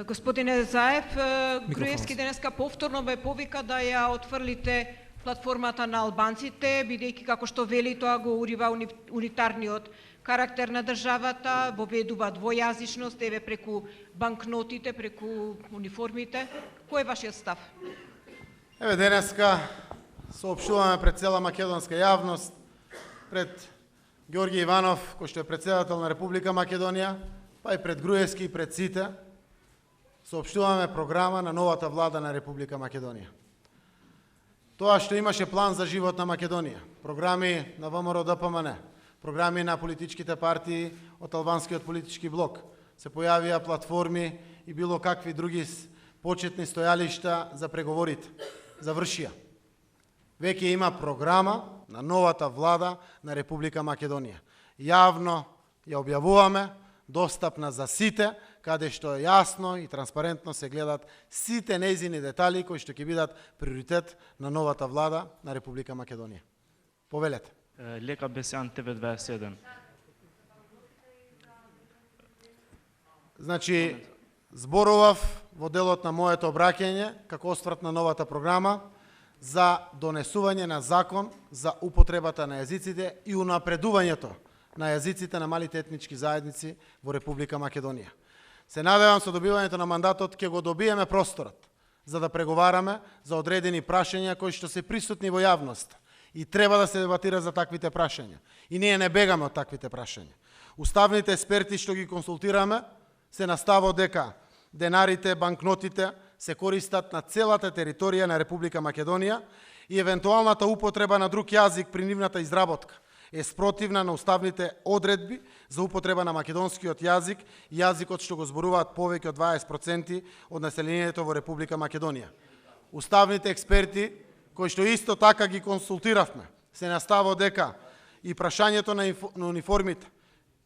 Господине Заев, Груевски денеска повторно ме повика да ја отфрлите платформата на албанците, бидејќи како што вели тоа го урива унитарниот карактер на државата, воведува двојазичност, еве преку банкнотите, преку униформите. Кој е вашиот став? Еве денеска соопштуваме пред цела македонска јавност, пред Ѓорѓе Иванов, кој што е председател на Република Македонија, па и пред Груевски и пред сите, соопштуваме програма на новата влада на Република Македонија. Тоа што имаше план за живот на Македонија, програми на ВМРО ДПМН, програми на политичките партии од албанскиот политички блок, се појавија платформи и било какви други почетни стојалишта за преговорите. Завршија. Веќе има програма на новата влада на Република Македонија. Јавно ја објавуваме, достапна за сите, каде што е јасно и транспарентно се гледат сите нејзини детали кои што ќе бидат приоритет на новата влада на Република Македонија. Повелете. Лека Бесјан, TV27. Значи, зборував во делот на моето обраќање како осврт на новата програма за донесување на закон за употребата на јазиците и унапредувањето на јазиците на малите етнички заедници во Република Македонија. Се надевам со добивањето на мандатот ќе го добиеме просторот за да преговараме за одредени прашања кои што се присутни во јавност и треба да се дебатира за таквите прашања. И ние не бегаме од таквите прашања. Уставните експерти што ги консултираме се на ставот дека денарите, банкнотите се користат на целата територија на Република Македонија и евентуалната употреба на друг јазик при нивната изработка е спротивна на уставните одредби за употреба на македонскиот јазик и јазикот што го зборуваат повеќе од 20% од населението во Република Македонија. Уставните експерти, кои што исто така ги консултиравме, се на ставот дека и прашањето на униформите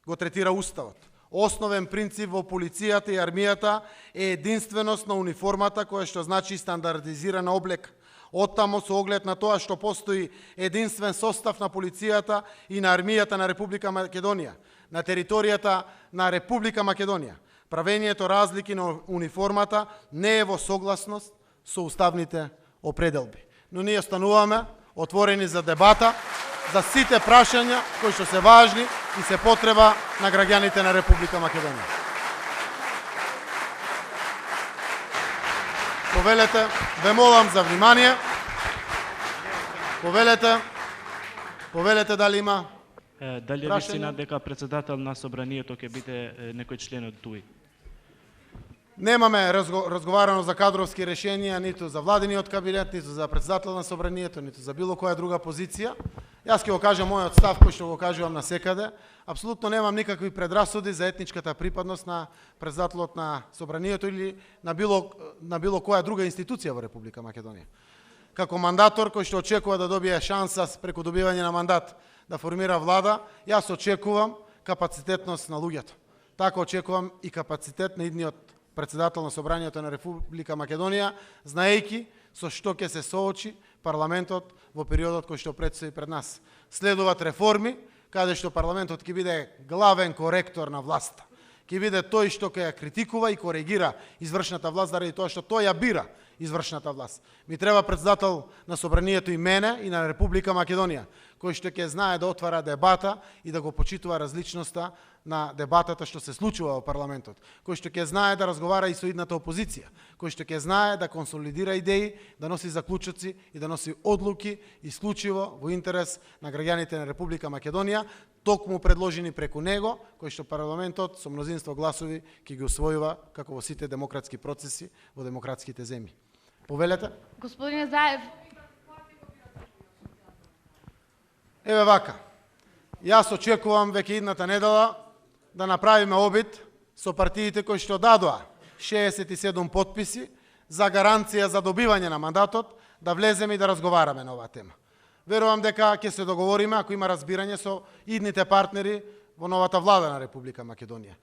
го третира Уставот. Основен принцип во полицијата и армијата е единственост на униформата, која што значи стандардизирана облека. Оттамо со оглед на тоа што постои единствен состав на полицијата и на армијата на Република Македонија, на територијата на Република Македонија, правењето разлики на униформата не е во согласност со уставните определби. Но ние остануваме отворени за дебата, за сите прашања кои што се важни и се потреба на граѓаните на Република Македонија. Повелете, ве молам за внимание. Повелете дали има Дали е вистина дека председател на собранието ќе биде некој член од ТУИ? Немаме разговарано за кадровски решенија, ниту за владиниот кабинет, ниту за председател на собранието, ниту за било која друга позиција. Јас ќе го кажам мојот став, кој што го кажувам насекаде. Апсолутно немам никакви предрасуди за етничката припадност на председателот на собранието или на било која друга институција во Република Македонија. Како мандатор кој што очекува да добие шанса преку добивање на мандат да формира влада, јас очекувам капацитетност на луѓето. Така очекувам и капацитет на идниот председател на собранието на Република Македонија, знаејќи со што ќе се соочи парламентот во периодот кој што предстои пред нас. Следуваат реформи, каде што парламентот ќе биде главен коректор на власта. Ќе биде тој што ќе ја критикува и коригира извршната власт, заради тоа што тој ја бира извршната власт. Ми треба председател на собранието и мене и на Република Македонија, кој што ќе знае да отвара дебата и да го почитува различноста на дебатата што се случува во парламентот, кој што ќе знае да разговара и со идната опозиција, кој што ќе знае да консолидира идеи, да носи заклучоци и да носи одлуки исклучиво во интерес на граѓаните на Република Македонија, токму предложени преку него, кој што парламентот со мнозинство гласови ќе ги усвојува како во сите демократски процеси во демократските земји. Повелете? Господине Заев. Еве вака. Јас очекувам веќе идната недела да направиме обид со партиите кои што дадоа 67 потписи за гаранција за добивање на мандатот, да влеземе и да разговараме на оваа тема. Верувам дека ќе се договориме, ако има разбирање со идните партнери во новата влада на Република Македонија.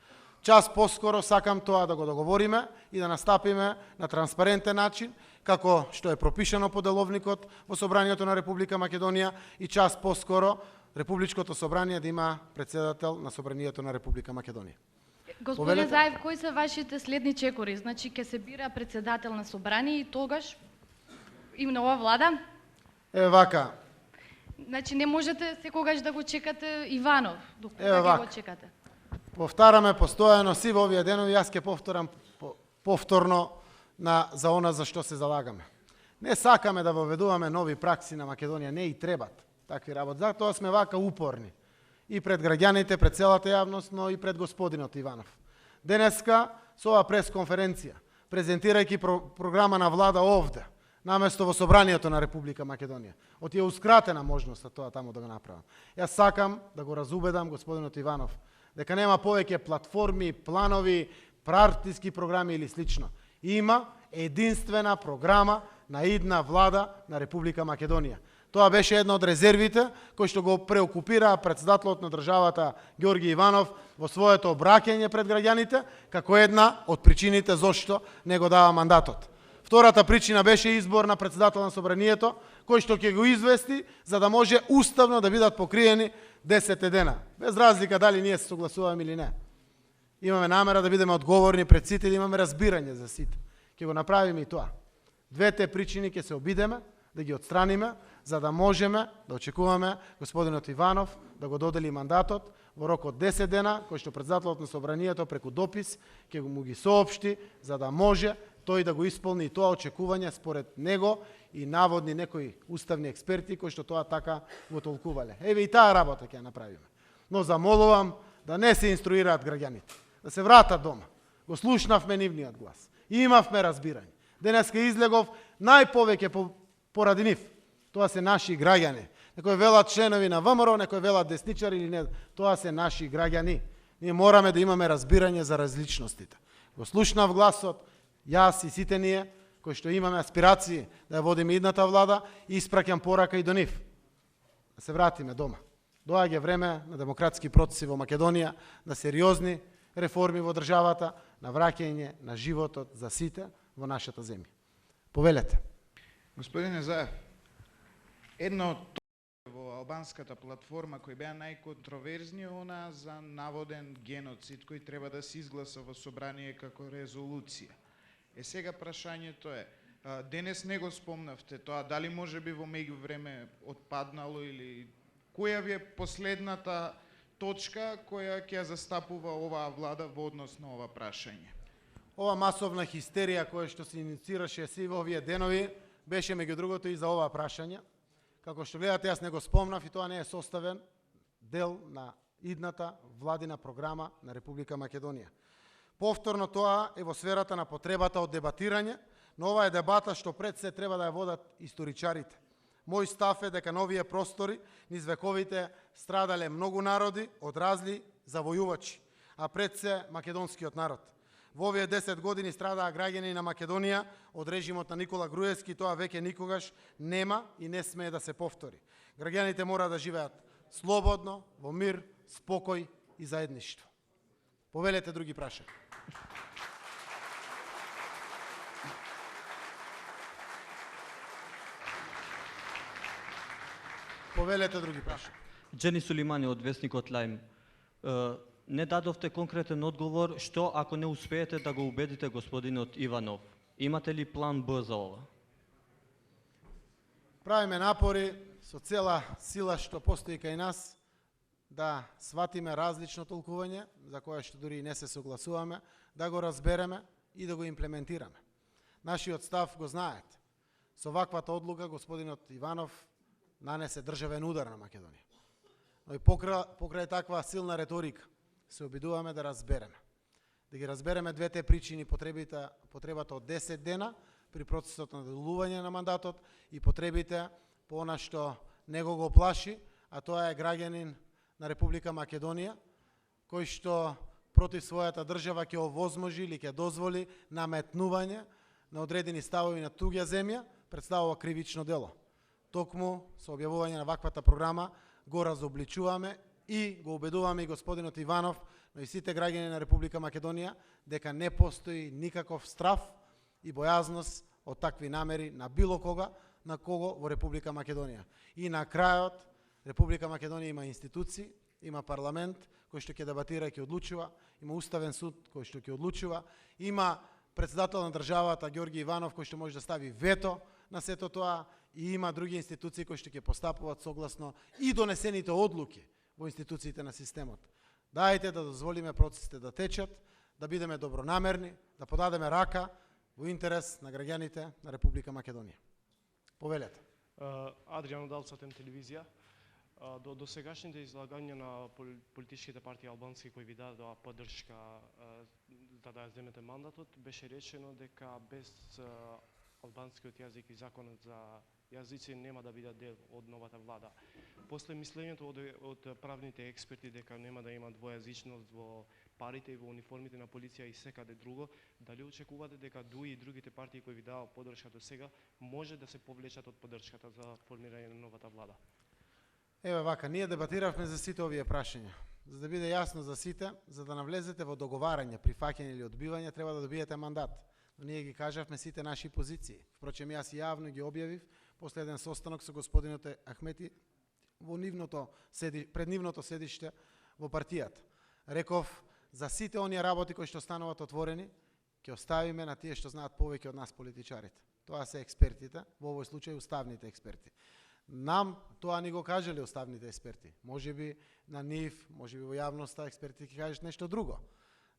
Час поскоро сакам тоа да го договориме и да настапиме на транспарентен начин, како што е пропишано по деловникот во Собранието на Република Македонија и час поскоро Републичкото собрание да има председател на Собранието на Република Македонија. Господин Заев, кои се вашите следни чекори? Значи ќе се бира председател на собрание и тогаш им нова влада? Вака. Значи не можете секогаш да го чекате Иванов. До кога ќе го чекате? Повтараме постојано си во овие денови, јас ќе повторам повторно за она за што се залагаме. Не сакаме да воведуваме нови пракси на Македонија, не и требат такви работи. Затоа сме вака упорни. И пред граѓаните, пред целата јавност, но и пред господинот Иванов. Денеска, со оваа пресконференција, презентирајќи програма на влада овде, наместо во Собранието на Република Македонија, од ја ускратена можноста тоа таму да го направам. Јас сакам да го разубедам господинот Иванов, дека нема повеќе платформи, планови, партиски програми или слично. Има единствена програма на идна влада на Република Македонија. Тоа беше една од резервите кои што го преокупираа председателот на државата Ѓорги Иванов во своето обраќање пред граѓаните, како една од причините зошто не го дава мандатот. Втората причина беше избор на председател на собранието, кој што ќе го извести за да може уставно да бидат покриени 10 дена, без разлика дали ние се согласуваме или не. Имаме намера да бидеме одговорни пред сите и да имаме разбирање за сите. Ќе го направиме и тоа. Двете причини ќе се обидеме да ги отстраниме, за да можеме да очекуваме господинот Иванов да го додели мандатот во рок од 10 дена, кој што председателот на собранието преку допис ќе му ги соопшти, за да може тој да го исполни и тоа очекување според него и наводни некои уставни експерти кои што тоа така го толкувале. Еве и таа работа ќе ја направиме. Но замолувам да не се инструираат граѓаните, да се вратат дома. Го слушнавме нивниот глас. И имавме разбирање. Денеска излегов најповеќе поради нив. Тоа се наши граѓани. Некои велат членови на ВМРО, некои велат десничари или не. Тоа се наши граѓани. Ние мораме да имаме разбирање за различностите. Го слушнав гласот, јас и сите ние, кои што имаме аспирации да ја водиме идната влада, и испраќам порака и до нив. Да се вратиме дома. Доаѓа време на демократски процеси во Македонија, на сериозни реформи во државата, на враќање на животот за сите во нашата земја. Повелете. Господине Заев, едно од во албанската платформа кој беа најконтроверзни она за наводен геноцид кој треба да се изгласа во собрание како резолуција. Сега прашањето е, денес не го спомнавте тоа, дали може би во меѓувреме отпаднало или која ви е последната точка која ќе застапува оваа влада во однос на ова прашање? Ова масовна хистерија која што се иницираше си во овие денови беше меѓу другото и за оваа прашање. Како што гледате, јас не го спомнав и тоа не е составен дел на идната владина програма на Република Македонија. Повторно тоа е во сферата на потребата од дебатирање, но ова е дебата што пред се треба да ја водат историчарите. Мој став е дека на овие простори низ вековите страдале многу народи од разли завојувачи, а пред се македонскиот народ. Во овие 10 години страдаа граѓани на Македонија од режимот на Никола Груевски, тоа веќе никогаш нема и не смее да се повтори. Граѓаните мора да живеат слободно, во мир, спокој и заедништво. Повелете други прашања. Повелете други прашања. Джени Сулимани од весникот Лајм. Не дадовте конкретен одговор, што ако не успеете да го убедите господинот Иванов? Имате ли план Б за ова? Правиме напори со цела сила што постои кај нас да сватиме различно толкување, за кое што дури и не се согласуваме, да го разбереме и да го имплементираме. Нашиот став го знаете. Со ваквата одлука господинот Иванов нанесе државен удар на Македонија. Но и покрај таква силна реторика се обидуваме да разбереме. Да ги разбереме двете причини, потребата од 10 дена при процесот на делување на мандатот и потребите по она што него го плаши, а тоа е граѓанин на Република Македонија, кој што против својата држава ќе овозможи или ќе дозволи наметнување на одредени ставови на туѓа земја, представува кривично дело. Токму со објавување на ваквата програма го разобличуваме и го убедуваме и господинот Иванов, но и сите граѓани на Република Македонија, дека не постои никаков страв и бојазност од такви намери на било кога, на кого во Република Македонија. И на крајот, Република Македонија има институции, има парламент, кој што ќе дебатира и ќе одлучува, има Уставен суд кој што ќе одлучува, има председател на државата Ѓорги Иванов кој што може да стави вето на сето тоа и има други институции кои што ќе постапуваат согласно и донесените одлуки во институциите на системот. Дајте да дозволиме процесите да течат, да бидеме добронамерни, да подадеме рака во интерес на граѓаните на Република Македонија. Повелете. Адријан Далцатем телевизија. До сегашните излагања на политичките партии албански кои ви дадоа поддршка за да земете мандатот, беше речено дека без албанскиот јазик и законот за јазици нема да бидат дел од новата влада. После мислењето од правните експерти дека нема да има двојазичност во парите и во униформите на полиција и секаде друго, дали очекувате дека ДУИ и другите партии кои ви даа поддршка до сега може да се повлечат од поддршката за формирање на новата влада? Еве вака, ние дебатиравме за сите овие прашања. За да биде јасно за сите, за да навлезете во договарање, прифаќање или одбивање, треба да добиете мандат. Но ние ги кажавме сите наши позиции. Впрочем, јас јавно ги објавив после еден состанок со господинот Ахмети во пред нивното седиште во партијата. Реков, за сите оние работи кои што стануваат отворени, ќе оставиме на тие што знаат повеќе од нас политичарите. Тоа се експертите, во овој случај уставните експерти. Нам тоа ни го кажале уставните експерти. Можеби на нив, можеби во јавноста експерти ќе кажат нешто друго.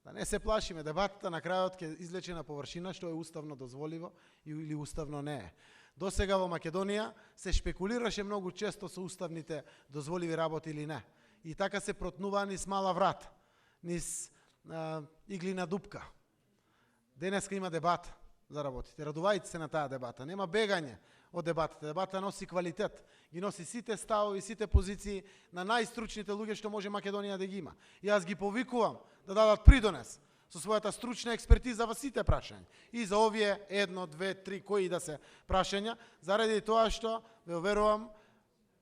Да не се плашиме, дебатата на крајот ќе излече на површина што е уставно дозволиво или уставно не е. До сега во Македонија се шпекулираше многу често со уставните дозволиви работи или не. И така се протнува низ мала врата, низ иглина дупка. Денеска има дебата за работите. Радувајте се на таа дебата. Нема бегање од дебатата. Дебата носи квалитет. Ги носи сите ставови, сите позиции на најстручните луѓе што може Македонија да ги има. И јас ги повикувам да дадат придонес со својата стручна експертиза во сите прашања. И за овие 1, 2, 3 кои да се прашања, заради тоа што ве уверувам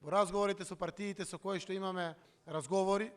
во разговорите со партиите со кои што имаме разговори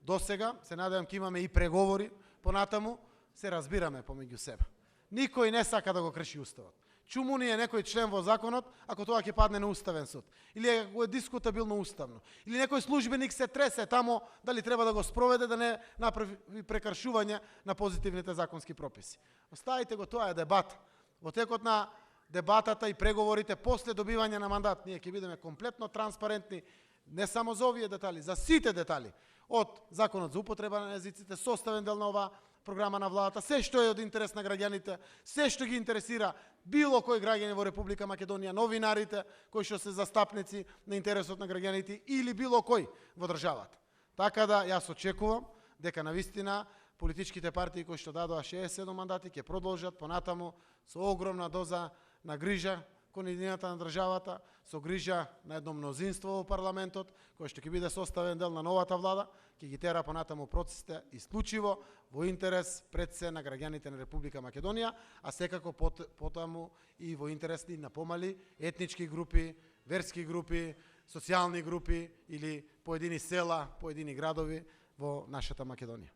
досега, се надевам ќе имаме и преговори понатаму, се разбираме помеѓу себе. Никој не сака да го крши уставот. Чуму ни е некој член во законот, ако тоа ќе падне на уставен суд. Или ако е дискутабилно уставно. Или некој службеник се тресе тамо дали треба да го спроведе да не направи прекршување на позитивните законски прописи. Оставите го, тоа е дебат. Во текот на дебатата и преговорите после добивање на мандат ние ќе бидеме комплетно транспарентни не само за овие детали, за сите детали. Од законот за употреба на јазиците, составен дел на оваа програма на владата, се што е од интерес на граѓаните, се што ги интересира било кој граѓани во Република Македонија, новинарите кои што се застапници на интересот на граѓаните или било кој во државата. Така да јас очекувам дека навистина политичките партии кои што дадоа 67 мандати ќе продолжат понатаму со огромна доза на грижа кон едината на државата, со грижа на едно мнозинство во парламентот, кој што ќе биде составен дел на новата влада, ќе ги тера понатаму процесите исклучиво во интерес пред се на граѓаните на Република Македонија, а секако потаму и во интерес на помали етнички групи, верски групи, социјални групи или поедини села, поедини градови во нашата Македонија.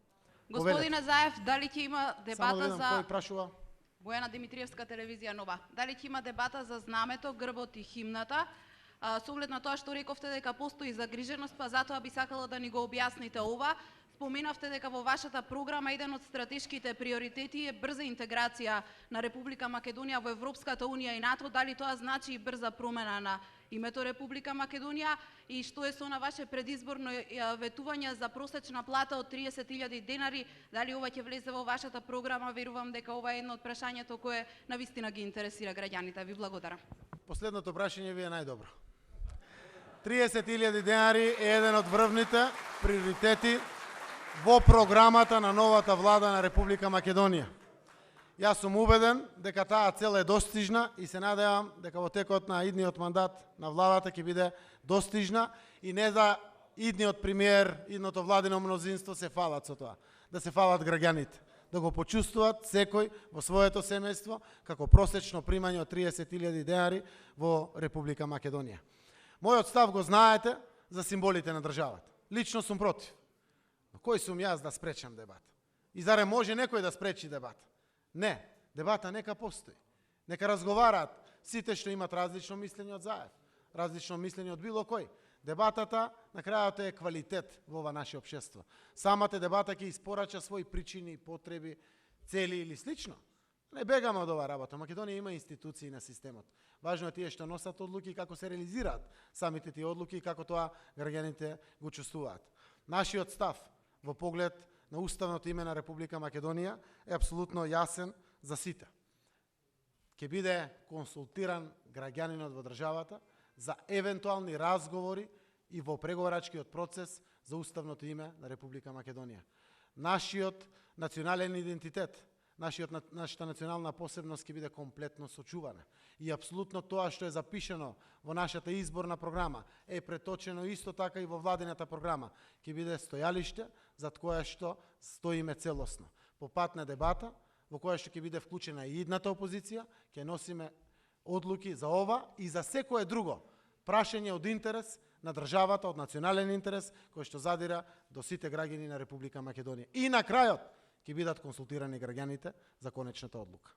Господине Заев, дали ќе има дебата за... Кој прашува? Бојана Димитриевска телевизија Нова. Дали ќе има дебата за знамето, грбот и химната? Со оглед на тоа што рековте дека постои загриженост, па затоа би сакала да ни го објасните ова. Споменавте дека во вашата програма еден од стратешките приоритети е брза интеграција на Република Македонија во Европската унија и НАТО. Дали тоа значи и брза промена на името Република Македонија и што е со на ваше предизборно ветување за просечна плата од 30.000 денари? Дали ова ќе влезе во вашата програма? Верувам дека ова е едно од прашањето кое навистина ги интересира граѓаните. Ви благодарам. Последното прашање ви е најдобро. 30.000 денари е еден од врвните приоритети во програмата на новата влада на Република Македонија. Јас сум убеден дека таа цел е достижна и се надевам дека во текот на идниот мандат на владата ќе биде достижна и не да идниот премиер, идното владино мнозинство се фалат со тоа, да се фалат граѓаните, да го почувствуваат секој во своето семејство како просечно примање од 30.000 денари во Република Македонија. Мојот став го знаете за символите на државата. Лично сум против. Но кој сум јас да спречам дебата? И зарем може некој да спречи дебата? Не, дебата нека постои. Нека разговараат сите што имат различно мислење од Заев, различно мислење од било кој. Дебатата на крајот е квалитет во ова наше општество. Самата дебата ќе испорача своји причини, потреби, цели или слично. Не бегаме од оваа работа. Македонија има институции на системот. Важно е тие што носат одлуки и како се реализираат самите тие одлуки и како тоа граѓаните го чувствуваат. Нашиот став во поглед на уставното име на Република Македонија е апсолутно јасен за сите. Ќе биде консултиран граѓанинот во државата за евентуални разговори и во преговорачкиот процес за уставното име на Република Македонија. Нашиот национален идентитет, нашата национална посебност ќе биде комплетно сочувана. И апсолутно тоа што е запишено во нашата изборна програма е преточено исто така и во владината програма. Ќе биде стојалиште зад кое што стоиме целосно. По пат на дебата, во која што ќе биде вклучена и идната опозиција, ќе носиме одлуки за ова и за секое друго прашање од интерес на државата, од национален интерес, кој што задира до сите граѓани на Република Македонија. И на крајот ќе бидат консултирани граѓаните за конечната одлука.